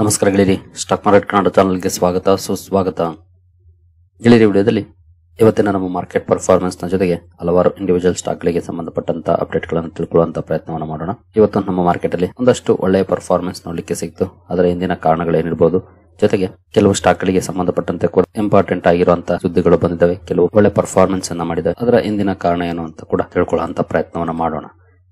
ನಮಸ್ಕಾರ ಗೆಳೆಯರಿ, stock market Kannada ಚಾನಲ್ಗೆ ಸ್ವಾಗತ ಸುಸ್ವಾಗತ. ಗೆಳೆಯರಿ, ವಿಡಿಯೋದಲ್ಲಿ ಇವತ್ತಿನ ನಮ್ಮ ಮಾರ್ಕೆಟ್ ಪರ್ಫಾರ್ಮೆನ್ಸ್ ನ ಜೊತೆಗೆ ಹಲವಾರು ಇಂಡಿವಿಜುವಲ್ ಸ್ಟಾಕ್ ಗಳಿಗೆ ಸಂಬಂಧಪಟ್ಟಂತ ಅಪ್ಡೇಟ್ ಗಳನ್ನು ತಿಳ್ಕೊಳ್ಳುವಂತ ಪ್ರಯತ್ನವನ್ನು ಮಾಡೋಣ. ಇವತ್ತು ನಮ್ಮ ಮಾರ್ಕೆಟ್ ಅಲ್ಲಿ ಒಂದಷ್ಟು ಒಳ್ಳೆಯ ಪರ್ಫಾರ್ಮೆನ್ಸ್ ನೋಡಲಿಕ್ಕೆ ಸಿಕ್ತು. ಅದರ ಹಿಂದಿನ ಕಾರಣಗಳೇನಿರಬಹುದು, ಜೊತೆಗೆ ಕೆಲವು ಸ್ಟಾಕ್ ಗಳಿಗೆ ಸಂಬಂಧಪಟ್ಟಂತೆ ಕೂಡ ಇಂಪಾರ್ಟೆಂಟ್ ಆಗಿರುವಂತಹ ಸುದ್ದಿಗಳು ಬಂದಿದ್ದಾವೆ, ಕೆಲವು ಒಳ್ಳೆ ಪರ್ಫಾರ್ಮೆನ್ಸ್ ಅನ್ನ ಮಾಡಿದೆ. ಅದರ ಹಿಂದಿನ ಕಾರಣ ಏನು ಅಂತ ಕೂಡ ತಿಳ್ಕೊಳ್ಳುವಂತ ಪ್ರಯತ್ನವನ್ನು ಮಾಡೋಣ.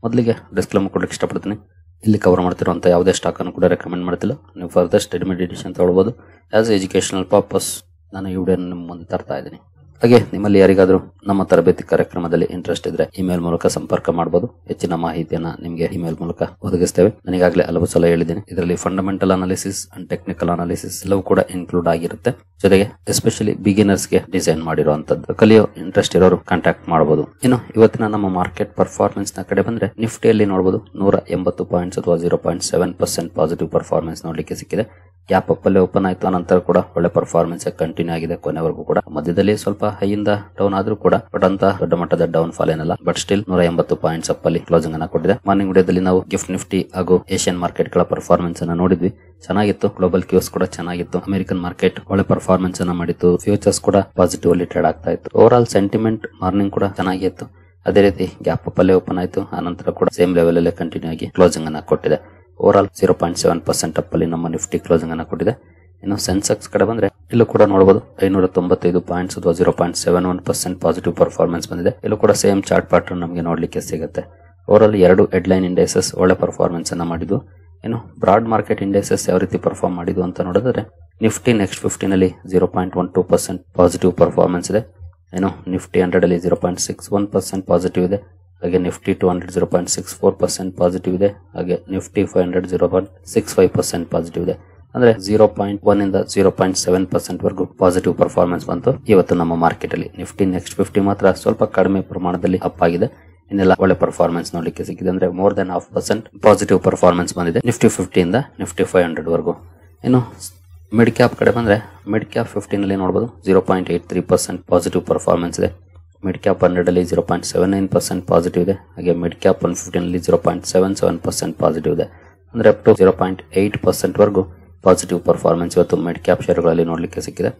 ಮೊದಲಿಗೆ ಡಿಸ್ಕ್ಲೇಮರ್ ಕೊಡ್ಲಿಕ್ಕೆ ಇಷ್ಟಪಡ್ತೀನಿ. ಇಲ್ಲಿ ಕವರ್ ಮಾಡ್ತಿರುವಂತಹ ಯಾವುದೇ ಸ್ಟಾಕ್ ಅನ್ನು ಕೂಡ ರೆಕಮೆಂಡ್ ಮಾಡ್ತಿಲ್ಲ. ನೀವು ಫರ್ದರ್ ಸ್ಟಡಿ ಮೆಡಿಟೇಷನ್ ತಗೊಳ್ಬಹುದು. ಆಸ್ ಎಜುಕೇಶನಲ್ ಪರ್ಪಸ್ ನಾನು ಈ ವಿಡಿಯೋ ನಿಮ್ಮ ಮುಂದೆ ತರ್ತಾ ಇದ್ದೀನಿ. ಹಾಗೆ ನಿಮ್ಮಲ್ಲಿ ಯಾರಿಗಾದ್ರೂ ನಮ್ಮ ತರಬೇತಿ ಕಾರ್ಯಕ್ರಮದಲ್ಲಿ ಇಂಟ್ರೆಸ್ಟ್ ಇದ್ರೆ ಇಮೇಲ್ ಮೂಲಕ ಸಂಪರ್ಕ ಮಾಡಬಹುದು. ಹೆಚ್ಚಿನ ಮಾಹಿತಿಯನ್ನ ನಿಮಗೆ ಇಮೇಲ್ ಮೂಲಕ ಒದಗಿಸ್ತೇವೆ. ನನಗಾಗಲೇ ಹಲವು ಸಲ ಹೇಳಿದ್ದೀನಿ, ಇದರಲ್ಲಿ fundamental analysis and technical analysis ಎಲ್ಲವೂ ಕೂಡ ಇನ್ಕ್ಲೂಡ್ ಆಗಿರುತ್ತೆ. ಜೊತೆಗೆ ಎಸ್ಪೆಷಲಿ ಬಿಗಿನರ್ಸ್ ಗೆ ಡಿಸೈನ್ ಮಾಡಿರುವಂತದ್ದು. ಕಲಿಯೋ ಇಂಟ್ರೆಸ್ಟ್ ಇರೋರು ಕಾಂಟ್ಯಾಕ್ಟ್ ಮಾಡಬಹುದು. ಇನ್ನು ಇವತ್ತಿನ ನಮ್ಮ ಮಾರ್ಕೆಟ್ ಪರ್ಫಾರ್ಮೆನ್ಸ್ ನ ಕಡೆ ಬಂದ್ರೆ ನಿಫ್ಟಿಯಲ್ಲಿ ನೋಡಬಹುದು 180 ಪಾಯಿಂಟ್ಸ್ ಅಥವಾ 0.7% ಪಾಸಿಟಿವ್ ಪರ್ಫಾರ್ಮೆನ್ಸ್ ನೋಡ್ಲಿಕ್ಕೆ ಸಿಕ್ಕಿದೆ. ಗ್ಯಾಪ್ ಅಪ್ ಅಲ್ಲಿ ಓಪನ್ ಆಯ್ತು, ಅನಂತರ ಕೂಡ ಒಳ್ಳೆ ಪರ್ಫಾರ್ಮೆನ್ಸ್ ಕಂಟಿನ್ಯೂ ಆಗಿದೆ ಕೊನೆವರೆಗೂ ಕೂಡ. ಮಧ್ಯದಲ್ಲಿ ಸ್ವಲ್ಪ ಹೈಯಿಂದ ಡೌನ್ ಆದ್ರೂ ಕೂಡ ಬಟ್ ಅಂತ ದೊಡ್ಡ ಮಟ್ಟದ ಡೌನ್ ಫಾಲ್ ಏನಲ್ಲ. ಬಟ್ ಸ್ಟಿಲ್ 180 ಪಾಯಿಂಟ್ಸ್ ಅಪ್ ಅಲ್ಲಿ ಕ್ಲೋಸಿಂಗ್ ಅನ್ನ ಕೊಟ್ಟಿದೆ. ಮಾರ್ನಿಂಗ್ ವಿಡಿಯೋದಲ್ಲಿ ನಾವು ಗಿಫ್ಟ್ ನಿಫ್ಟಿ ಹಾಗೂ ಏಷ್ಯನ್ ಮಾರ್ಕೆಟ್ ಗಳ ಪರ್ಫಾರ್ಮೆನ್ಸ್ ಅನ್ನ ನೋಡಿದ್ವಿ. ಚೆನ್ನಾಗಿತ್ತು. ಗ್ಲೋಬಲ್ ಕ್ಯೂಸ್ ಕೂಡ ಚೆನ್ನಾಗಿತ್ತು. ಅಮೆರಿಕನ್ ಮಾರ್ಕೆಟ್ ಒಳ್ಳೆ ಪರ್ಫಾರ್ಮೆನ್ಸ್ ಅನ್ನ ಮಾಡಿತ್ತು. ಫ್ಯೂಚರ್ಸ್ ಕೂಡ ಪಾಸಿಟಿವ್ ಅಲ್ಲಿ ಟ್ರೇಡ್ ಆಗ್ತಾ ಇತ್ತು. ಓವರ್ ಆಲ್ ಸೆಂಟಿಮೆಂಟ್ ಮಾರ್ನಿಂಗ್ ಕೂಡ ಚೆನ್ನಾಗಿತ್ತು. ಅದೇ ರೀತಿ ಗ್ಯಾಪ್ ಅಪ್ ಅಲ್ಲೇ ಓಪನ್ ಆಯ್ತು, ಆನಂತರ ಕೂಡ ಸೇಮ್ ಲೆವೆಲ್ ಅಲ್ಲೇ ಕಂಟಿನ್ಯೂ ಆಗಿ ಕ್ಲೋಸಿಂಗ್ ಅನ್ನ ಕೊಟ್ಟಿದೆ. ಓವರ್ ಆಲ್ 0.7% ಅಪ್ ಅಲ್ಲಿ ನಮ್ಮ ನಿಫ್ಟಿ ಕ್ಲೋಸಿಂಗ್ ಅನ್ನ ಕೊಟ್ಟಿದೆ. ಇನ್ನು ಸೆನ್ಸೆಕ್ಸ್ ಕಡೆ ಬಂದ್ರೆ ಇಲ್ಲೂ ಕೂಡ ನೋಡಬಹುದು 595 ಪಾಯಿಂಟ್ಸ್ ಅಥವಾ 0.71% ಪಾಸಿಟಿವ್ ಪರ್ಫಾರ್ಮೆನ್ಸ್ ಬಂದಿದೆ. ಇಲ್ಲೂ ಕೂಡ ಸೇಮ್ ಚಾರ್ಟ್ ಪ್ಯಾಟರ್ನ್ ನಮಗೆ ನೋಡ್ಲಿಕ್ಕೆ ಸಿಗುತ್ತೆ. ಓವರ್ ಆಲ್ 2 ಹೆಡ್ಲೈನ್ ಇಂಡೈಸಸ್ ಒಳ್ಳೆ ಪರ್ಫಾರ್ಮೆನ್ಸ್ ಅನ್ನ ಮಾಡಿದ್ವು. ಇನ್ನು ಬ್ರಾಡ್ ಮಾರ್ಕೆಟ್ ಇಂಡೈಸಸ್ ಯಾವ ರೀತಿ ಪರ್ಫಾರ್ಮ್ ಮಾಡಿದ್ವು ಅಂತ ನೋಡಿದ್ರೆ ನಿಫ್ಟಿ ನೆಕ್ಸ್ಟ್ 50 ನಲ್ಲಿ 0.12% ಪಾಸಿಟಿವ್ ಪರ್ಫಾರ್ಮೆನ್ಸ್ ಇದೆ. ಇನ್ನು ನಿಫ್ಟಿ 100 ಅಲ್ಲಿ 0.61% ಪಾಸಿಟಿವ್ ಇದೆ. ಹಾಗೆ ನಿಫ್ಟಿ 200 0.64% ಪಾಸಿಟಿವ್ ಇದೆ. ಹಾಗೆ ನಿಫ್ಟಿ 500 0.65% ಪಾಸಿಟಿವ್ ಇದೆ. ಅಂದ್ರೆ 0.1 ಇಂದ 0.7% ವರೆಗೂ ಪಾಸಿಟಿವ್ ಪರ್ಫಾರ್ಮೆನ್ಸ್ ಬಂತು ಇವತ್ತು ನಮ್ಮ ಮಾರ್ಕೆಟ್ ಅಲ್ಲಿ. ನಿಫ್ಟಿ ನೆಕ್ಸ್ಟ್ 50 ಮಾತ್ರ ಸ್ವಲ್ಪ ಕಡಿಮೆ ಪ್ರಮಾಣದಲ್ಲಿ ಅಪ್ ಆಗಿದೆ. ಇನ್ನೆಲ್ಲ ಒಳ್ಳೆ ಪರ್ಫಾರ್ಮೆನ್ಸ್ ನೋಡ್ಲಿಕ್ಕೆ ಸಿಕ್ಕಿದೆ. ಅಂದ್ರೆ ಮೋರ್ ದನ್ 0.5% ಪಾಸಿಟಿವ್ ಪರ್ಫಾರ್ಮೆನ್ಸ್ ಬಂದಿದೆ ನಿಫ್ಟಿ 50 ಇಂದ ನಿಫ್ಟಿ 500 ವರೆಗೂ. ಇನ್ನು ಮಿಡ್ ಕ್ಯಾಪ್ ಕಡೆ ಬಂದ್ರೆ ಮಿಡ್ ಕ್ಯಾಪ್ 50 ನಲ್ಲಿ ನೋಡಬಹುದು 0.83% ಪಾಸಿಟಿವ್ ಪರ್ಫಾರ್ಮೆನ್ಸ್ ಇದೆ. ಮಿಡ್ ಕ್ಯಾಪ್ 100 ಅಲ್ಲಿ 0.79% ಪಾಸಿಟಿವ್ ಇದೆ. ಹಾಗೆ ಮಿಡ್ ಕ್ಯಾಪ್ 150 ನಲ್ಲಿ 0.77% ಪಾಸಿಟಿವ್ ಇದೆ. ಅಂದ್ರೆ ಅಪ್ ಟು 0.8% ವರೆಗೂ ಪಾಸಿಟಿವ್ ಪರ್ಫಾರ್ಮೆನ್ಸ್ ಇವತ್ತು ಮಿಡ್ ಕ್ಯಾಪ್ ಶೇರುಗಳಲ್ಲಿ ನೋಡ್ಲಿಕ್ಕೆ ಸಿಕ್ಕಿದೆ.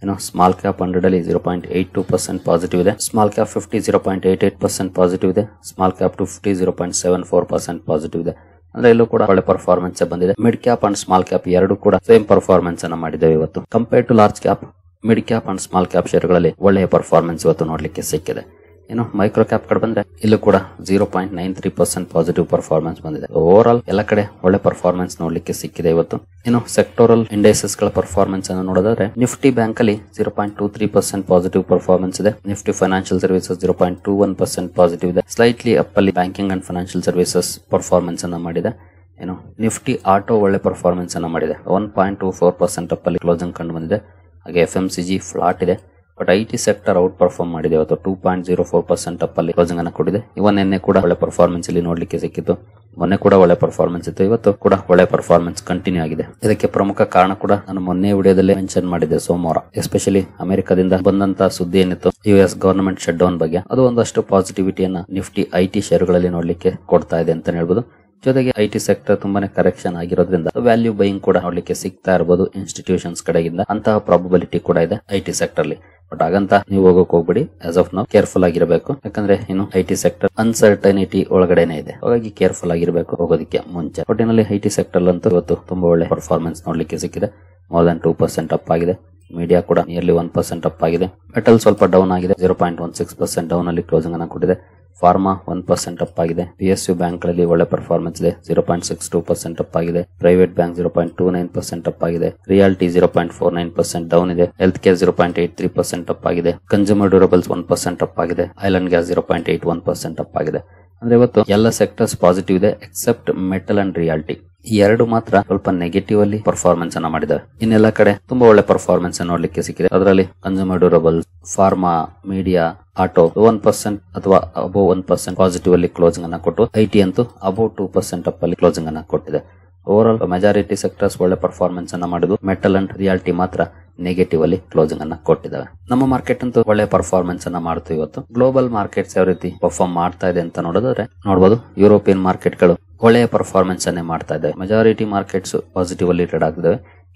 ಇನ್ನು ಸ್ಮಾಲ್ ಕ್ಯಾಪ್ 100 ಅಲ್ಲಿ 0.82% ಪಾಸಿಟಿವ್ ಇದೆ. ಸ್ಮಾಲ್ ಕ್ಯಾಪ್ 50 0.88% ಪಾಸಿಟಿವ್ ಇದೆ. ಸ್ಮಾಲ್ ಕ್ಯಾಪ್ 250 0.74% ಪಾಸಿಟಿವ್ ಇದೆ. ಅಂದ್ರೆ ಇಲ್ಲೂ ಕೂಡ ಒಳ್ಳೆ ಪರ್ಫಾರ್ಮೆನ್ಸ್ ಬಂದಿದೆ. Mid cap and small cap ಎರಡು ಕೂಡ ಸೇಮ್ ಪರ್ಫಾರ್ಮೆನ್ಸ್ ಅನ್ನ ಮಾಡಿದ್ದೇವೆ ಇವತ್ತು. Compare to large cap, mid cap and small cap ಶೇರುಗಳಲ್ಲಿ ಒಳ್ಳೆಯ ಪರ್ಫಾರ್ಮೆನ್ಸ್ ಇವತ್ತು ನೋಡ್ಲಿಕ್ಕೆ ಸಿಕ್ಕಿದೆ. ಇನ್ನು ಮೈಕ್ರೋ ಕ್ಯಾಪ್ ಕಡೆ ಬಂದ್ರೆ ಇಲ್ಲೂ ಕೂಡ 0.93% ಪಾಸಿಟಿವ್ ಪರ್ಫಾರ್ಮೆನ್ಸ್ ಬಂದಿದೆ. ಓವರ್ ಆಲ್ ಎಲ್ಲ ಕಡೆ ಒಳ್ಳೆ ಪರ್ಫಾರ್ಮೆನ್ಸ್ ನೋಡ್ಲಿಕ್ಕೆ ಸಿಕ್ಕಿದೆ ಇವತ್ತು. ಇನ್ನು ಸೆಕ್ಟೋರಲ್ ಇಂಡೈಸಸ್ ಗಳ ಪರ್ಫಾರ್ಮೆನ್ಸ್ ಅನ್ನು ನೋಡೋದಾದ್ರೆ ನಿಫ್ಟಿ ಬ್ಯಾಂಕ್ ಅಲ್ಲಿ 0.23% ಪಾಸಿಟಿವ್ ಪರ್ಫಾರ್ಮೆನ್ಸ್ ಇದೆ. ನಿಫ್ಟಿ ಫೈನಾನ್ಷಿಯಲ್ ಸರ್ವಿಸಸ್ 0.21% ಪಾಸಿಟಿವ್ ಇದೆ. ಸ್ಲೈಟ್ಲಿ ಅಪ್ ಅಲ್ಲಿ banking and financial services performance ಅನ್ನ ಮಾಡಿದೆ. ಏನು ನಿಫ್ಟಿ ಆಟೋ ಒಳ್ಳೆ ಪರ್ಫಾರ್ಮೆನ್ಸ್ ಅನ್ನ ಮಾಡಿದೆ. 1.24% ಅಪ್ ಅಲ್ಲಿ ಕ್ಲೋಸಿಂಗ್ ಕಂಡು ಬಂದಿದೆ. ಹಾಗೆ FMCG ಫ್ಲಾಟ್ ಇದೆ. But IT sector out perform ಮಾಡಿದೆ ಇವತ್ತು. 2.04% ಅಪ್ ಅಲ್ಲಿ ಕ್ಲೋಸಿಂಗ್ ಅನ್ನು ಕೊಟ್ಟಿದೆ. ನಿನ್ನೆ ಕೂಡ ಒಳ್ಳೆ ಪರ್ಫಾರ್ಮೆನ್ಸ್ ಇಲ್ಲಿ ನೋಡ್ಲಿಕ್ಕೆ ಸಿಕ್ಕಿತ್ತು. ಮೊನ್ನೆ ಕೂಡ ಒಳ್ಳೆ ಪರ್ಫಾರ್ಮೆನ್ಸ್ ಇತ್ತು. ಇವತ್ತು ಕೂಡ ಒಳ್ಳೆ ಪರ್ಫಾರ್ಮೆನ್ಸ್ ಕಂಟಿನ್ಯೂ ಆಗಿದೆ. ಇದಕ್ಕೆ ಪ್ರಮುಖ ಕಾರಣ ಕೂಡ ನಾನು ಮೊನ್ನೆ ವಿಡಿಯೋದಲ್ಲಿ ಮೆನ್ಷನ್ ಮಾಡಿದ್ದೆ. ಸೋಮವಾರ ಎಸ್ಪೆಷಲಿ ಅಮೆರಿಕದಿಂದ ಬಂದಂತ ಸುದ್ದಿ ಏನಿತ್ತು US ಗವರ್ನಮೆಂಟ್ ಶಟ್ ಡೌನ್ ಬಗ್ಗೆ, ಅದು ಒಂದಷ್ಟು ಪಾಸಿಟಿವಿಟಿಯನ್ನ ನಿಫ್ಟಿ ಐಟಿ ಶೇರುಗಳಲ್ಲಿ ನೋಡ್ಲಿಕ್ಕೆ ಕೊಡ್ತಾ ಇದೆ ಅಂತ ಹೇಳ್ಬೋದು. ಜೊತೆಗೆ ಐಟಿ ಸೆಕ್ಟರ್ ತುಂಬಾನೇ ಕರೆಕ್ಷನ್ ಆಗಿರೋದ್ರಿಂದ ವ್ಯಾಲ್ಯೂ ಬೈಯಿಂಗ್ ಕೂಡ ನೋಡ್ಲಿಕ್ಕೆ ಸಿಗ್ತಾ ಇರಬಹುದು ಇನ್ಸ್ಟಿಟ್ಯೂಷನ್ಸ್ ಕಡೆಯಿಂದ. ಅಂತಹ ಪ್ರಾಬಬಿಲಿಟಿ ಕೂಡ ಇದೆ ಐಟಿ ಸೆಕ್ಟರ್ ಅಲ್ಲಿ. ಬಟ್ ಹಾಗಂತ ನೀವು ಹೋಗಕ್ ಹೋಗ್ಬಿಡಿ. ಆಸ್ ಆಫ್ ನೌ ಕೇರ್ಫುಲ್ ಆಗಿರಬೇಕು. ಯಾಕಂದ್ರೆ ಇನ್ನು ಐಟಿ ಸೆಕ್ಟರ್ ಅನ್ಸರ್ಟನಿಟಿ ಒಳಗಡೆನೆ ಇದೆ. ಹಾಗಾಗಿ ಕೇರ್ಫುಲ್ ಆಗಿರಬೇಕು ಹೋಗೋದಕ್ಕೆ ಮುಂಚೆ. ಒಟ್ಟಿನಲ್ಲಿ ಐಟಿ ಸೆಕ್ಟರ್ ಅಂತೂ ಇವತ್ತು ತುಂಬಾ ಒಳ್ಳೆ ಪರ್ಫಾರ್ಮೆನ್ಸ್ ನೋಡ್ಲಿಕ್ಕೆ ಸಿಕ್ಕಿದೆ. ಮೋರ್ ದನ್ 2% ಅಪ್ ಆಗಿದೆ. ಮೀಡಿಯಾ ಕೂಡ ನಿಯರ್ಲಿ 1% ಅಪ್ ಆಗಿದೆ. ಮೆಟಲ್ ಸ್ವಲ್ಪ ಡೌನ್ ಆಗಿದೆ. 0.16% ಡೌನ್ ಅಲ್ಲಿ ಕ್ಲೋಸಿಂಗ್ ಅನ್ನು ಕೊಟ್ಟಿದೆ. ಫಾರ್ಮಾ 1% ಅಪ್ ಆಗಿದೆ. PSU ಬ್ಯಾಂಕ್ ಗಳಲ್ಲಿ ಒಳ್ಳೆ ಪರ್ಫಾರ್ಮೆನ್ಸ್ ಇದೆ. 0.62% ಅಪ್ ಆಗಿದೆ. ಪ್ರೈವೇಟ್ ಬ್ಯಾಂಕ್ 0.29% ಅಪ್ ಆಗಿದೆ. ರಿಯಾಲಿಟಿ 0.49% ಡೌನ್ ಇದೆ. ಹೆಲ್ತ್ ಕೇರ್ 0.83% ಅಪ್ ಆಗಿದೆ. ಕನ್ಸ್ಯೂಮರ್ ಡ್ಯೂರಬಲ್ಸ್ 1% ಅಪ್ ಆಗಿದೆ. ಆಯಿಲ್ ಅಂಡ್ ಗ್ಯಾಸ್ 0.81% ಅಪ್ ಆಗಿದೆ. ಅಂದ್ರೆ ಇವತ್ತು ಎಲ್ಲ ಸೆಕ್ಟರ್ಸ್ ಪಾಸಿಟಿವ್ ಇದೆ ಎಕ್ಸೆಪ್ಟ್ ಮೆಟಲ್ ಅಂಡ್ ರಿಯಾಲಿಟಿ. ಈ ಎರಡು ಮಾತ್ರ ಸ್ವಲ್ಪ ನೆಗೆಟಿವ್ ಅಲ್ಲಿ ಪರ್ಫಾರ್ಮೆನ್ಸ್ ಅನ್ನ ಮಾಡಿದ್ದಾರೆ. ಇನ್ನೆಲ್ಲ ಕಡೆ ತುಂಬಾ ಒಳ್ಳೆ ಪರ್ಫಾರ್ಮೆನ್ಸ್ ನೋಡ್ಲಿಕ್ಕೆ ಸಿಕ್ಕಿದೆ. ಅದರಲ್ಲಿ consumer durable, pharma, media, auto 1% ಅಥವಾ ಅಬೌವ್ 1% ಪಾಸಿಟಿವ್ ಅಲ್ಲಿ ಕ್ಲೋಸಿಂಗ್ ಅನ್ನ ಕೊಟ್ಟು, ಐಟಿ ಅಂತೂ ಅಬೌವ್ 2% ಅಪ್ ಅಲ್ಲಿ ಕ್ಲೋಸಿಂಗ್ ಅನ್ನ ಕೊಟ್ಟಿದೆ. ಓವರ್ ಆಲ್ ಮೆಜಾರಿಟಿ ಸೆಕ್ಟರ್ಸ್ ಒಳ್ಳೆ ಪರ್ಫಾರ್ಮೆನ್ಸ್ ಅನ್ನ ಮಾಡಿದ್ದು. ಮೆಟಲ್ ಅಂಡ್ ರಿಯಾಲಿಟಿ ಮಾತ್ರ ನೆಗೆಟಿವ್ ಅಲ್ಲಿ ಕ್ಲೋಸಿಂಗ್ ಅನ್ನ ಕೊಟ್ಟಿದ್ದಾವೆ. ನಮ್ಮ ಮಾರ್ಕೆಟ್ ಅಂತೂ ಒಳ್ಳೆ ಪರ್ಫಾರ್ಮೆನ್ಸ್ ಅನ್ನ ಮಾಡ್ತು ಇವತ್ತು. ಗ್ಲೋಬಲ್ ಮಾರ್ಕೆಟ್ಸ್ ಯಾವ ರೀತಿ ಪರ್ಫಾರ್ಮ್ ಮಾಡ್ತಾ ಇದೆ ಅಂತ ನೋಡಿದ್ರೆ ನೋಡಬಹುದು, ಯುರೋಪಿಯನ್ ಮಾರ್ಕೆಟ್ ಗಳು ಒಳ್ಳೆಯ ಪರ್ಫಾರ್ಮೆನ್ಸ್ ಅನ್ನೇ ಮಾಡ್ತಾ ಇದ್ದಾವೆ. ಮೆಜಾರಿಟಿ ಮಾರ್ಕೆಟ್ಸ್ ಪಾಸಿಟಿವ್ ಅಲ್ಲಿ ಟ್ರೇಡ್ ಆಗ್ತಿದ್ದಾವೆ,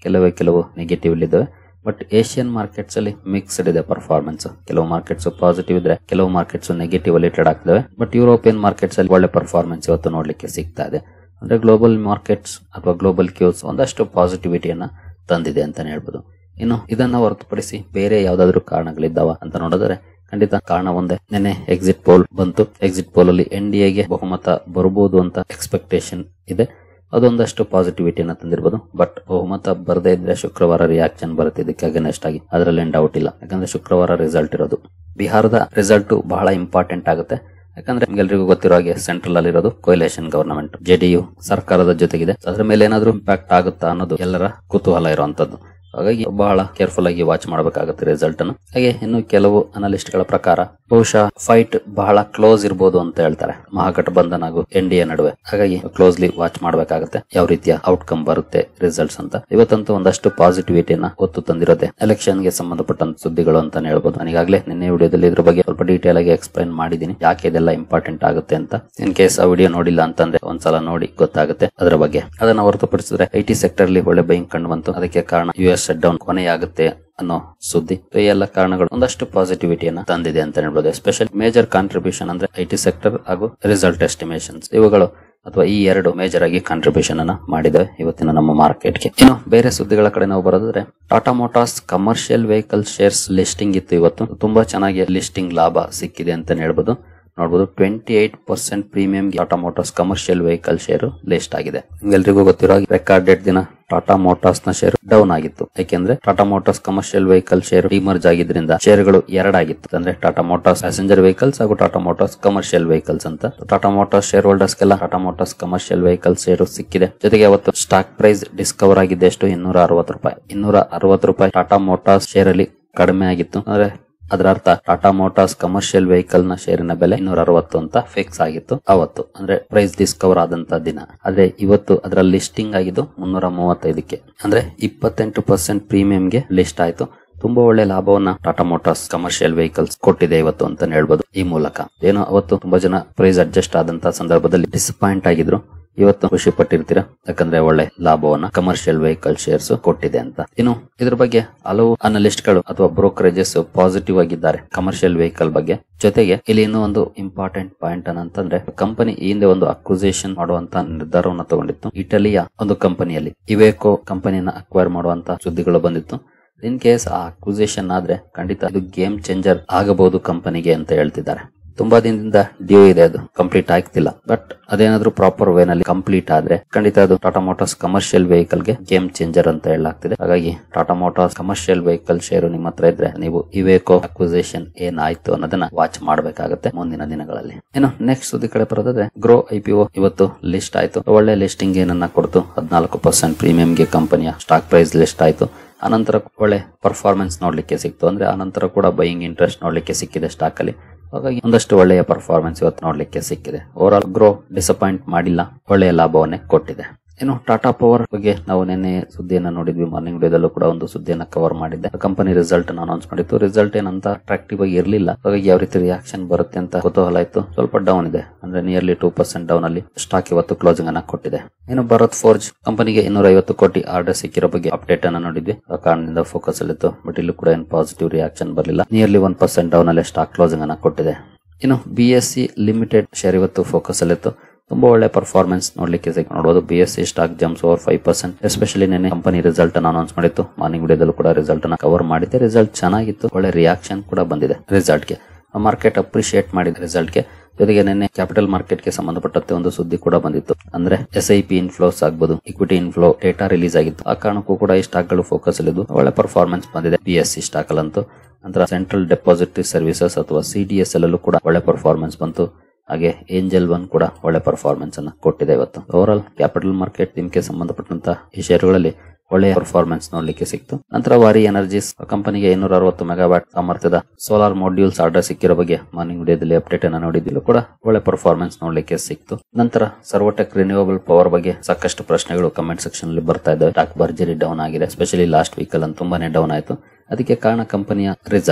ಕೆಲವು ನೆಗೆಟಿವ್ ಅಲ್ಲಿ ಇದಾವೆ. ಬಟ್ ಏಷ್ಯನ್ ಮಾರ್ಕೆಟ್ಸ್ ಅಲ್ಲಿ ಮಿಕ್ಸ್ಡ್ ಇದೆ ಪರ್ಫಾರ್ಮೆನ್ಸ್. ಕೆಲವು ಮಾರ್ಕೆಟ್ಸ್ ಪಾಸಿಟಿವ್ ಇದ್ರೆ, ಕೆಲವು ಮಾರ್ಕೆಟ್ಸ್ ನೆಗೆಟಿವ್ ಅಲ್ಲಿ ಟ್ರೇಡ್ ಆಗ್ತವೆ. ಬಟ್ ಯುರೋಪಿಯನ್ ಮಾರ್ಕೆಟ್ಸ್ ಅಲ್ಲಿ ಒಳ್ಳೆ ಪರ್ಫಾರ್ಮೆನ್ಸ್ ಇವತ್ತು ನೋಡ್ಲಿಕ್ಕೆ ಸಿಗ್ತಾ ಇದೆ. ಅಂದ್ರೆ ಗ್ಲೋಬಲ್ ಮಾರ್ಕೆಟ್ಸ್ ಅಥವಾ ಗ್ಲೋಬಲ್ ಕ್ಯೂಸ್ ಒಂದಷ್ಟು ಪಾಸಿಟಿವಿಟಿಯನ್ನ ತಂದಿದೆ ಅಂತಾನೆ ಹೇಳ್ಬೋದು. ಇನ್ನು ಇದನ್ನ ಹೊರತುಪಡಿಸಿ ಬೇರೆ ಯಾವ್ದಾದ್ರು ಕಾರಣಗಳಿದ್ದಾವ ಅಂತ ನೋಡಿದ್ರೆ ಖಂಡಿತ ಕಾರಣ ಒಂದೇ. ನಿನ್ನೆ ಎಕ್ಸಿಟ್ ಪೋಲ್ ಬಂತು. ಎಕ್ಸಿಟ್ ಪೋಲ್ ಅಲ್ಲಿ NDAಗೆ ಬಹುಮತ ಬರಬಹುದು ಅಂತ ಎಕ್ಸ್ಪೆಕ್ಟೇಷನ್ ಇದೆ. ಅದೊಂದಷ್ಟು ಪಾಸಿಟಿವಿಟಿಯನ್ನ ತಂದಿರಬಹುದು. ಬಟ್ ಬಹುಮತ ಬರದೇ ಇದ್ರೆ ಶುಕ್ರವಾರ ರಿಯಾಕ್ಷನ್ ಬರುತ್ತೆ ಇದಕ್ಕೆ ಅಗೇನೆಸ್ಟ್ ಆಗಿ, ಅದರಲ್ಲಿ ಡೌಟ್ ಇಲ್ಲ. ಯಾಕಂದ್ರೆ ಶುಕ್ರವಾರ ರಿಸಲ್ಟ್ ಇರೋದು. ಬಿಹಾರದ ರಿಸಲ್ಟ್ ಬಹಳ ಇಂಪಾರ್ಟೆಂಟ್ ಆಗುತ್ತೆ. ಯಾಕಂದ್ರೆ ನಿಮ್ಗೆಲ್ರಿಗೂ ಗೊತ್ತಿರೋ ಹಾಗೆ ಸೆಂಟ್ರಲ್ ಅಲ್ಲಿ ಇರೋದು ಕೊಯ್ಲೇಷನ್ ಗವರ್ನಮೆಂಟ್, JDU ಸರ್ಕಾರದ ಜೊತೆಗಿದೆ. ಅದ್ರ ಮೇಲೆ ಏನಾದ್ರೂ ಇಂಪ್ಯಾಕ್ಟ್ ಆಗುತ್ತಾ ಅನ್ನೋದು ಎಲ್ಲರ ಕುತೂಹಲ ಇರುವಂತದ್ದು. ಹಾಗಾಗಿ ಬಹಳ ಕೇರ್ಫುಲ್ ಆಗಿ ವಾಚ್ ಮಾಡಬೇಕಾಗುತ್ತೆ ರಿಸಲ್ಟ್ ಅನ್ನು. ಹಾಗೆ ಇನ್ನು ಕೆಲವು ಅನಲಿಸ್ಟ್ ಗಳ ಪ್ರಕಾರ ಬಹುಶಃ ಫೈಟ್ ಬಹಳ ಕ್ಲೋಸ್ ಇರಬಹುದು ಅಂತ ಹೇಳ್ತಾರೆ ಮಹಾಗಠಬಂಧನ್ ಹಾಗೂ NDA ನಡುವೆ. ಹಾಗಾಗಿ ಕ್ಲೋಸ್ಲಿ ವಾಚ್ ಮಾಡಬೇಕಾಗುತ್ತೆ ಯಾವ ರೀತಿಯ ಔಟ್ಕಮ್ ಬರುತ್ತೆ ರಿಸಲ್ಟ್ಸ್ ಅಂತ. ಇವತ್ತಂತೂ ಒಂದಷ್ಟು ಪಾಸಿಟಿವಿಟಿಯನ್ನ ಒತ್ತು ತಂದಿರೋದೆ ಎಲೆಕ್ಷನ್ ಗೆ ಸಂಬಂಧಪಟ್ಟಂತ ಸುದ್ದಿಗಳು ಅಂತಾನೆ ಹೇಳ್ಬೋದು. ನಾನೀಗಾಗಲೇ ನಿನ್ನೆ ವಿಡಿಯೋದಲ್ಲಿ ಇದ್ರ ಬಗ್ಗೆ ಸ್ವಲ್ಪ ಡೀಟೇಲ್ ಆಗಿ ಎಕ್ಸ್ಪ್ಲೈನ್ ಮಾಡಿದೀನಿ, ಯಾಕೆ ಇದೆಲ್ಲ ಇಂಪಾರ್ಟೆಂಟ್ ಆಗುತ್ತೆ ಅಂತ. ಇನ್ ಕೇಸ್ ಆ ವಿಡಿಯೋ ನೋಡಿಲ್ಲ ಅಂತಂದ್ರೆ ಒಂದ್ಸಲ ನೋಡಿ ಗೊತ್ತಾಗುತ್ತೆ ಅದರ ಬಗ್ಗೆ. ಅದನ್ನ ಹೊರತುಪಡಿಸಿದ್ರೆ IT ಸೆಕ್ಟರ್ ಅಲ್ಲಿ ಒಳ್ಳೆ ಬೈಯಿಂಗ್ ಕಂಡು ಬಂತು. ಅದಕ್ಕೆ ಕಾರಣ US ಶಟ್ ಡೌನ್ ಕೊನೆಯಾಗುತ್ತೆ ಅನ್ನೋ ಸುದ್ದಿ. ಈ ಎಲ್ಲ ಕಾರಣಗಳು ಒಂದಷ್ಟು ಪಾಸಿಟಿವಿಟಿಯನ್ನ ತಂದಿದೆ ಅಂತ ಹೇಳ್ಬೋದು. ಎಸ್ಪೆಷಲಿ ಮೇಜರ್ ಕಾಂಟ್ರಿಬ್ಯೂಷನ್ ಅಂದ್ರೆ IT ಸೆಕ್ಟರ್ ಹಾಗೂ ರಿಸಲ್ಟ್ ಎಸ್ಟಿಮೇಷನ್ಸ್, ಇವುಗಳು ಅಥವಾ ಈ ಎರಡು ಮೇಜರ್ ಆಗಿ ಕಾಂಟ್ರಿಬ್ಯೂಷನ್ ಅನ್ನ ಮಾಡಿದೆ ಇವತ್ತಿನ ನಮ್ಮ ಮಾರ್ಕೆಟ್ಗೆ. ಇನ್ನು ಬೇರೆ ಸುದ್ದಿಗಳ ಕಡೆ ನಾವು ಬರೋದಾದ್ರೆ Tata Motors commercial vehicle shares listing ಇತ್ತು ಇವತ್ತು. ತುಂಬಾ ಚೆನ್ನಾಗಿ ಲಿಸ್ಟಿಂಗ್ ಲಾಭ ಸಿಕ್ಕಿದೆ ಅಂತ ಹೇಳ್ಬೋದು. ನೋಡಬಹುದು 28% premium Tata Motors commercial vehicle share list ಆಗಿದೆ. ಎಲ್ರಿಗೂ ಗೊತ್ತಿರೋ ರೆಕಾರ್ಡ್ ಡೇಟ್ ದಿನ ಟಾಟಾ ಮೋಟಾರ್ಸ್ ನ ಶೇರ್ ಡೌನ್ ಆಗಿತ್ತು. ಯಾಕೆಂದ್ರೆ Tata Motors commercial vehicle share demerge ಆಗಿದ್ರಿಂದ ಶೇರ್ಗಳು ಎರಡಾಗಿತ್ತು. ಅಂದ್ರೆ ಟಾಟಾ ಮೋಟಾರ್ಸ್ ಪ್ಯಾಸೆಂಜರ್ ವೆಹಿಕಲ್ಸ್ ಹಾಗೂ ಟಾಟಾ ಮೋಟಾರ್ಸ್ ಕಮರ್ಷಿಯಲ್ ವೆಹಿಕಲ್ಸ್ ಅಂತ. ಟಾಟಾ ಮೋಟಾರ್ಸ್ ಶೇರ್ ಹೋಲ್ಡರ್ಸ್ ಗೆಲ್ಲ Tata Motors commercial vehicle share ಸಿಕ್ಕಿದೆ. ಜೊತೆಗೆ ಅವತ್ತು ಸ್ಟಾಕ್ ಪ್ರೈಸ್ ಡಿಸ್ಕವರ್ ಆಗಿದ್ದೆ ಎಷ್ಟು, ₹260. ₹260 ಟಾಟಾ ಮೋಟಾರ್ಸ್ ಶೇರ್ ಅಲ್ಲಿ ಕಡಿಮೆ ಆಗಿತ್ತು. ಅಂದ್ರೆ ಅದರ ಅರ್ಥ ಟಾಟಾ ಮೋಟಾರ್ಸ್ ಕಮರ್ಷಿಯಲ್ ವೆಹಿಕಲ್ ನ ಶೇರಿನ ಬೆಲೆ 260 ಅಂತ ಫಿಕ್ಸ್ ಆಗಿತ್ತು ಅವತ್ತು, ಅಂದ್ರೆ ಪ್ರೈಸ್ ಡಿಸ್ಕವರ್ ಆದಂತ ದಿನ. ಆದ್ರೆ ಇವತ್ತು ಅದರ ಲಿಸ್ಟಿಂಗ್ ಆಗಿದ್ದು 335ಕ್ಕೆ, ಅಂದ್ರೆ 28% ಪ್ರೀಮಿಯಂಗೆ ಲಿಸ್ಟ್ ಆಯ್ತು. ತುಂಬಾ ಒಳ್ಳೆ ಲಾಭವನ್ನ ಟಾಟಾ ಮೋಟಾರ್ಸ್ ಕಮರ್ಷಿಯಲ್ ವೆಹಿಕಲ್ಸ್ ಕೊಟ್ಟಿದೆ ಇವತ್ತು ಅಂತ ಹೇಳ್ಬೋದು. ಈ ಮೂಲಕ ಏನೋ ಅವತ್ತು ತುಂಬಾ ಜನ ಪ್ರೈಸ್ ಅಡ್ಜಸ್ಟ್ ಆದಂತ ಸಂದರ್ಭದಲ್ಲಿ ಡಿಸಪಾಯಿಂಟ್ ಆಗಿದ್ರು. ಇವತ್ತು ಖುಷಿ ಪಟ್ಟಿರ್ತೀರಾ, ಯಾಕಂದ್ರೆ ಒಳ್ಳೆ ಲಾಭವನ್ನ ಕಮರ್ಷಿಯಲ್ ವೆಹಿಕಲ್ ಶೇರ್ಸ್ ಕೊಟ್ಟಿದೆ ಅಂತ. ಇನ್ನು ಇದ್ರ ಬಗ್ಗೆ ಹಲವು ಅನಲಿಸ್ಟ್ ಗಳು ಅಥವಾ ಬ್ರೋಕರೇಜಸ್ ಪಾಸಿಟಿವ್ ಆಗಿದ್ದಾರೆ ಕಮರ್ಷಿಯಲ್ ವೆಹಿಕಲ್ ಬಗ್ಗೆ. ಜೊತೆಗೆ ಇಲ್ಲಿ ಇನ್ನೂ ಒಂದು ಇಂಪಾರ್ಟೆಂಟ್ ಪಾಯಿಂಟ್ ಏನಂತಂದ್ರೆ, ಕಂಪನಿ ಈ ಹಿಂದೆ ಒಂದು ಅಕ್ವಿಸಿಷನ್ ಮಾಡುವಂತ ನಿರ್ಧಾರವನ್ನು ತಗೊಂಡಿತ್ತು. ಇಟಲಿಯ ಒಂದು ಕಂಪನಿಯಲ್ಲಿ ಇವೇಕೋ ಕಂಪನಿಯನ್ನ ಅಕ್ವೈರ್ ಮಾಡುವಂತ ಸುದ್ದಿಗಳು ಬಂದಿತ್ತು. ಇನ್ ಕೇಸ್ ಆ ಅಕ್ವಿಸಿಷನ್ ಆದ್ರೆ ಖಂಡಿತ ಇದು ಗೇಮ್ ಚೇಂಜರ್ ಆಗಬಹುದು ಕಂಪನಿಗೆ ಅಂತ ಹೇಳ್ತಿದ್ದಾರೆ. ತುಂಬಾ ದಿನದಿಂದ ಡ್ಯೂ ಇದೆ, ಅದು ಕಂಪ್ಲೀಟ್ ಆಗ್ತಿಲ್ಲ. ಬಟ್ ಅದೇನಾದ್ರೂ ಪ್ರಾಪರ್ ವೇ ನಲ್ಲಿ ಕಂಪ್ಲೀಟ್ ಆದ್ರೆ ಖಂಡಿತ ಅದು ಟಾಟಾ ಮೋಟಾರ್ಸ್ ಕಮರ್ಷಿಯಲ್ ವೆಹಿಕಲ್ ಗೆ ಗೇಮ್ ಚೇಂಜರ್ ಅಂತ ಹೇಳಲಾಗ್ತಿದೆ. ಹಾಗಾಗಿ Tata Motors commercial vehicle share ನಿಮ್ಮ ಹತ್ರ ಇದ್ರೆ ನೀವು ಇವೇಕೋ ಅಕ್ವಿಸಿಷನ್ ಏನಾಯ್ತು ಅನ್ನೋದನ್ನ ವಾಚ್ ಮಾಡಬೇಕಾಗುತ್ತೆ ಮುಂದಿನ ದಿನಗಳಲ್ಲಿ. ಇನ್ನು ನೆಕ್ಸ್ಟ್ ಸುದ್ದಿ ಕಡೆ ಬರೋದಾದ್ರೆ, ಗ್ರೋ IPO ಇವತ್ತು ಲಿಸ್ಟ್ ಆಯ್ತು. ಒಳ್ಳೆ ಲಿಸ್ಟಿಂಗ್ ಏನನ್ನ ಕೊಡ್ತು. 14% ಪ್ರೀಮಿಯಂ ಗೆ ಕಂಪನಿಯ ಸ್ಟಾಕ್ ಪ್ರೈಸ್ ಲಿಸ್ಟ್ ಆಯ್ತು. ಆನಂತರ ಒಳ್ಳೆ ಪರ್ಫಾರ್ಮೆನ್ಸ್ ನೋಡ್ಲಿಕ್ಕೆ ಸಿಕ್ತು. ಅಂದ್ರೆ ಆನಂತರ ಕೂಡ ಬೈಯಿಂಗ್ ಇಂಟ್ರೆಸ್ಟ್ ನೋಡ್ಲಿಕ್ಕೆ ಸಿಕ್ಕಿದೆ ಸ್ಟಾಕ್ ಅಲ್ಲಿ. ಹಾಗಾಗಿ ಒಂದಷ್ಟು ಒಳ್ಳೆಯ ಪರ್ಫಾರ್ಮೆನ್ಸ್ ಇವತ್ತು ನೋಡ್ಲಿಕ್ಕೆ ಸಿಕ್ಕಿದೆ. ಓವರ್ ಆಲ್ ಗ್ರೋ ಡಿಸಪಾಯಿಂಟ್ ಮಾಡಿಲ್ಲ, ಒಳ್ಳೆಯ ಲಾಭವನ್ನೇ ಕೊಟ್ಟಿದೆ. ಇನ್ನು ಟಾಟಾ ಪವರ್ ಬಗ್ಗೆ ನಾವು ನಿನ್ನೆ ಸುದ್ದಿಯನ್ನ ನೋಡಿದ್ವಿ. ಮಾರ್ನಿಂಗ್ ವಿಡಿಯೋದಲ್ಲೂ ಕೂಡ ಒಂದು ಸುದ್ದಿಯನ್ನ ಕವರ್ ಮಾಡಿದ್ದೆ. ಕಂಪನಿ ರಿಸಲ್ಟ್ ಅನೌನ್ಸ್ ಮಾಡಿತ್ತು. ರಿಸಲ್ಟ್ ಏನಂತ ಅಟ್ರಾಕ್ಟಿವ್ ಆಗಿ ಇರಲಿಲ್ಲ. ಹಾಗಾಗಿ ಯಾವ ರೀತಿ ರಿಯಾಕ್ಷನ್ ಬರುತ್ತೆ ಅಂತ ಕುತೂಹಲ ಇತ್ತು. ಸ್ವಲ್ಪ ಡೌನ್ ಇದೆ, ಅಂದ್ರೆ ನಿಯರ್ಲಿ 2% ಡೌನ್ ಅಲ್ಲಿ ಸ್ಟಾಕ್ ಇವತ್ತು ಕ್ಲೋಸಿಂಗ್ ಅನ್ನ ಕೊಟ್ಟಿದೆ. ಇನ್ನು ಭಾರತ್ ಫೋರ್ಜ್ ಕಂಪನಿಗೆ 250 ಕೋಟಿ ಆರ್ಡರ್ ಸಿಕ್ಕಿರೋ ಬಗ್ಗೆ ಅಪ್ಡೇಟ್ ಅನ್ನ ನೋಡಿದ್ವಿ. ಆ ಕಾರಣದಿಂದ ಫೋಕಸ್ ಅಲ್ಲಿತ್ತು. ಬಟ್ ಇಲ್ಲೂ ಕೂಡ ಏನು ಪಾಸಿಟಿವ್ ರಿಯಾಕ್ಷನ್ ಬರಲಿಲ್ಲ. ನಿಯರ್ಲಿ 1% ಡೌನ್ ಅಲ್ಲಿ ಸ್ಟಾಕ್ ಕ್ಲೋಸಿಂಗ್ ಅನ್ನ ಕೊಟ್ಟಿದೆ. ಇನ್ನು BSC ಲಿಮಿಟೆಡ್ ಶೇರ್ ಇವತ್ತು ಫೋಕಸ್ ಅಲ್ಲಿತ್ತು. ತುಂಬಾ ಒಳ್ಳೆ ಪರ್ಫಾರ್ಮೆನ್ಸ್ ನೋಡ್ಲಿಕ್ಕೆ ನೋಡಬಹುದು. BSC stock jumps over 5%. Especially ನಿನ್ನೆ ಕಂಪನಿ ರಿಸಲ್ಟ್ ಅನ್ನು ಅನೌನ್ಸ್ ಮಾಡಿತ್ತು. ಮಾರ್ನಿಂಗ್ ವಿಡಿಯೋದಲ್ಲೂ ಕೂಡ ರಿಸಲ್ಟ್ ಅನ್ನ ಕವರ್ ಮಾಡಿದೆ. ರಿಸಲ್ಟ್ ಚೆನ್ನಾಗಿತ್ತು, ಒಳ್ಳೆ ರಿಯಾಕ್ಷನ್ ಕೂಡ ಬಂದಿದೆ ರಿಸಲ್ಟ್ ಗೆ. ಮಾರ್ಕೆಟ್ ಅಪ್ರಿಶಿಯೇಟ್ ಮಾಡಿದೆ ರಿಸಲ್ಟ್ ಗೆ. ಜೊತೆಗೆ ನಿನ್ನೆ ಕ್ಯಾಪಿಟಲ್ ಮಾರ್ಕೆಟ್ ಗೆ ಸಂಬಂಧಪಟ್ಟಂತೆ ಒಂದು ಸುದ್ದಿ ಕೂಡ ಬಂದಿತ್ತು. ಅಂದ್ರೆ SIP ಇನ್ಫ್ಲೋಸ್ ಆಗ್ಬಹುದು, ಇಕ್ವಿಟಿ ಇನ್ಫ್ಲೋ ಡೇಟಾ ರಿಲೀಸ್ ಆಗಿತ್ತು. ಆ ಕಾರಣಕ್ಕೂ ಕೂಡ ಈ ಸ್ಟಾಕ್ ಗಳು ಫೋಕಸ್ ಅಲ್ಲಿದ್ದು ಒಳ್ಳೆ ಪರ್ಫಾರ್ಮೆನ್ಸ್ ಬಂದಿದೆ BSC ಸ್ಟಾಕ್ ಅಲ್ಲಂತೂ. ನಂತರ ಸೆಂಟ್ರಲ್ ಡೆಪಾಸಿಟರಿ ಸರ್ವಿಸಸ್ ಅಥವಾ CDSL ಅಲ್ಲೂ ಕೂಡ ಒಳ್ಳೆ ಪರ್ಫಾರ್ಮೆನ್ಸ್ ಬಂತು. ಹಾಗೆ ಏಂಜಲ್ ಒನ್ ಕೂಡ ಒಳ್ಳೆ ಪರ್ಫಾರ್ಮೆನ್ಸ್ ಅನ್ನ ಕೊಟ್ಟಿದೆ ಇವತ್ತು. ಓವರ್ ಆಲ್ ಕ್ಯಾಪಿಟಲ್ ಮಾರ್ಕೆಟ್ ನಿಮ್ಗೆ ಸಂಬಂಧಪಟ್ಟಂತ ಈ ಶೇರುಗಳಲ್ಲಿ ಒಳ್ಳೆಯ ಪರ್ಫಾರ್ಮೆನ್ಸ್ ನೋಡ್ಲಿಕ್ಕೆ ಸಿಕ್ತು. ನಂತರ ವಾರಿ ಎನರ್ಜೀಸ್ ಕಂಪನಿಗೆ 260 ಮೆಗಾವ್ಯಾಟ್ ಸಾಮರ್ಥ್ಯದ ಸೋಲಾರ್ ಮಾಡ್ಯೂಲ್ಸ್ ಆರ್ಡರ್ ಸಿಕ್ಕಿರೋ ಬಗ್ಗೆ ಮಾರ್ನಿಂಗ್ ವಿಡಿಯೋದಲ್ಲಿ ಅಪ್ಡೇಟ್ ಅನ್ನು ನೋಡಿದ್ದಿಲ್ಲ ಕೂಡ ಒಳ್ಳೆ ಪರ್ಫಾರ್ಮೆನ್ಸ್ ನೋಡ್ಲಿಕ್ಕೆ ಸಿಕ್ತು. ನಂತರ ಸರ್ವೋಟೆಕ್ ರಿನ್ಯೂವಬಲ್ ಪವರ್ ಬಗ್ಗೆ ಸಾಕಷ್ಟು ಪ್ರಶ್ನೆಗಳು ಕಮೆಂಟ್ ಸೆಕ್ಷನ್ ಅಲ್ಲಿ ಬರ್ತಾ ಇದ್ದಾವೆ. ಸ್ಟಾಕ್ ಭರ್ಜರಿ ಡೌನ್ ಆಗಿದೆ, ಎಸ್ಪೆಷಲಿ ಲಾಸ್ಟ್ ವೀಕ್ ಅಲ್ಲಿ ತುಂಬಾನೇ ಡೌನ್ ಆಯ್ತು. ಅದಕ್ಕೆ ಕಾರಣ ಕಂಪನಿಯ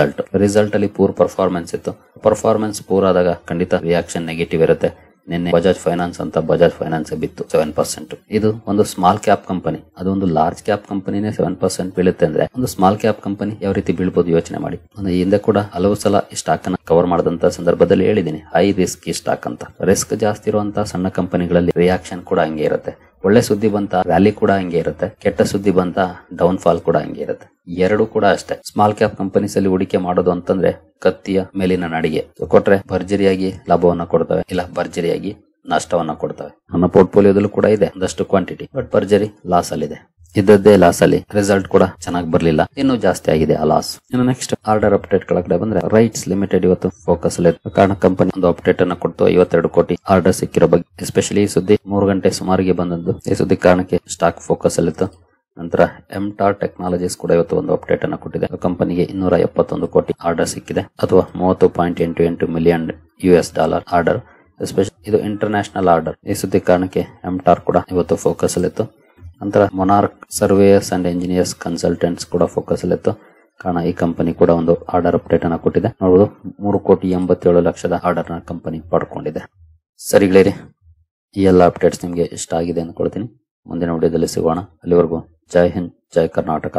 ರಿಸಲ್ಟ್ ಅಲ್ಲಿ ಪೂರ್ ಪರ್ಫಾರ್ಮೆನ್ಸ್ ಇತ್ತು. ಪರ್ಫಾರ್ಮೆನ್ಸ್ ಪೂರ್ ಆದಾಗ ಖಂಡಿತ ರಿಯಾಕ್ಷನ್ ನೆಗೆಟಿವ್ ಇರುತ್ತೆ. ನಿನ್ನೆ ಬಜಾಜ್ ಫೈನಾನ್ಸ್ ಬಿತ್ತು 7%. ಇದು ಒಂದು ಸ್ಮಾಲ್ ಕ್ಯಾಪ್ ಕಂಪನಿ, ಅದು ಒಂದು ಲಾರ್ಜ್ ಕ್ಯಾಪ್ ಕಂಪನಿನೇ 7% ಬೀಳುತ್ತೆ ಅಂದ್ರೆ ಒಂದು ಸ್ಮಾಲ್ ಕ್ಯಾಪ್ ಕಂಪನಿ ಯಾವ ರೀತಿ ಬೀಳ್ಬೋದು ಯೋಚನೆ ಮಾಡಿ. ನಾನು ಹಿಂದೆ ಕೂಡ ಹಲವು ಸಲ ಈ ಸ್ಟಾಕ್ ಅನ್ನ ಕವರ್ ಮಾಡಿದಂತ ಸಂದರ್ಭದಲ್ಲಿ ಹೇಳಿದೀನಿ, ಹೈ ರಿಸ್ಕ್ ಈ ಸ್ಟಾಕ್ ಅಂತ. ರಿಸ್ಕ್ ಜಾಸ್ತಿ ಇರುವಂತಹ ಸಣ್ಣ ಕಂಪನಿಗಳಲ್ಲಿ ರಿಯಾಕ್ಷನ್ ಕೂಡ ಹಂಗೆ ಇರುತ್ತೆ. ಒಳ್ಳೆ ಸುದ್ದಿ ಬಂತ ವ್ಯಾಲಿ ಕೂಡ ಹಂಗೆ ಇರುತ್ತೆ, ಕೆಟ್ಟ ಸುದ್ದಿ ಬಂತ ಡೌನ್ ಫಾಲ್ ಕೂಡ ಹಂಗೆ ಇರುತ್ತೆ. ಎರಡು ಕೂಡ ಅಷ್ಟೇ. ಸ್ಮಾಲ್ ಕ್ಯಾಪ್ ಕಂಪನೀಸ್ ಅಲ್ಲಿ ಹೂಡಿಕೆ ಮಾಡೋದು ಅಂತಂದ್ರೆ ಕತ್ತಿಯ ಮೇಲಿನ ನಡಿಗೆ. ಕೊಟ್ರೆ ಭರ್ಜರಿಯಾಗಿ ಲಾಭವನ್ನ ಕೊಡ್ತವೆ, ಇಲ್ಲ ಭರ್ಜರಿಯಾಗಿ ನಷ್ಟವನ್ನ ಕೊಡ್ತವೆ. ನನ್ನ ಪೋರ್ಟ್ಫೋಲಿಯೋದಲ್ಲೂ ಕೂಡ ಇದೆ ಒಂದಷ್ಟು ಕ್ವಾಂಟಿಟಿ, ಬಟ್ ಭರ್ಜರಿ ಲಾಸ್ ಅಲ್ಲಿದೆ. ಇದ್ದದ್ದೇ ಲಾಸ್ ಅಲ್ಲಿ ರಿಸಲ್ಟ್ ಕೂಡ ಚೆನ್ನಾಗಿ ಬರ್ಲಿಲ್ಲ, ಇನ್ನೂ ಜಾಸ್ತಿ ಆಗಿದೆ ಆ ಲಾಸ್. ಇನ್ನು ನೆಕ್ಸ್ಟ್ ಆರ್ಡರ್ ಅಪ್ಡೇಟ್ ಕಡೆ ಬಂದ್ರೆ ರೈಟ್ಸ್ ಲಿಮಿಟೆಡ್ ಇವತ್ತು ಫೋಕಸ್ ಅಲ್ಲಿ ಕಾರಣ ಕಂಪನಿ ಒಂದು ಅಪ್ಡೇಟ್ ಅನ್ನ ಕೊಡ್ತು. 52 ಕೋಟಿ ಆರ್ಡರ್ ಸಿಕ್ಕಿರೋ ಬಗ್ಗೆ ಎಸ್ಪೆಷಲಿ ಈ ಸುದ್ದಿ 3 ಗಂಟೆ ಸುಮಾರಿಗೆ ಬಂದದ್ದು. ಈ ಸುದ್ದಿ ಕಾರಣಕ್ಕೆ ಸ್ಟಾಕ್ ಫೋಕಸ್ ಅಲ್ಲಿತ್ತು. ನಂತರ ಎಂಟಾರ್ ಟೆಕ್ನಾಲಜೀಸ್ ಕೂಡ ಇವತ್ತು ಒಂದು ಅಪ್ಡೇಟ್ ಅನ್ನು ಕೊಟ್ಟಿದೆ. ಕಂಪನಿಗೆ 271 ಕೋಟಿ ಆರ್ಡರ್ ಸಿಕ್ಕಿದೆ, ಅಥವಾ $30.88 ಮಿಲಿಯನ್ ಆರ್ಡರ್. ಎಸ್ಪೆಷಲಿ ಇದು ಇಂಟರ್ನ್ಯಾಷನಲ್ ಆರ್ಡರ್. ಈ ಸುದ್ದಿ ಕಾರಣಕ್ಕೆ ಎಂಟಾರ್ ಕೂಡ ಇವತ್ತು ಫೋಕಸ್ ಅಲ್ಲಿತ್ತು. ನಂತರ monarch surveyors and engineers consultants ಕೂಡ ಫೋಕಸ್ ಅಲ್ಲಿತ್ತು. ಕಾರಣ ಈ ಕಂಪನಿ ಕೂಡ ಒಂದು ಆರ್ಡರ್ ಅಪ್ಡೇಟ್ ಅನ್ನು ಕೊಟ್ಟಿದೆ. ನೋಡುವುದು 3,87,00,000 ಆರ್ಡರ್ ನ ಕಂಪನಿ ಪಡ್ಕೊಂಡಿದೆ. ಸರಿ ಗೆಳೆಯರಿ, ಈ ಎಲ್ಲ ಅಪ್ಡೇಟ್ಸ್ ನಿಮಗೆ ಇಷ್ಟ ಆಗಿದೆ ಅಂದ್ಕೊಳ್ತೀನಿ. ಮುಂದಿನ ವಿಡಿಯೋದಲ್ಲಿ ಸಿಗೋಣ. ಅಲ್ಲಿವರೆಗೂ ಜೈ ಹಿಂದ್, ಜೈ ಕರ್ನಾಟಕ.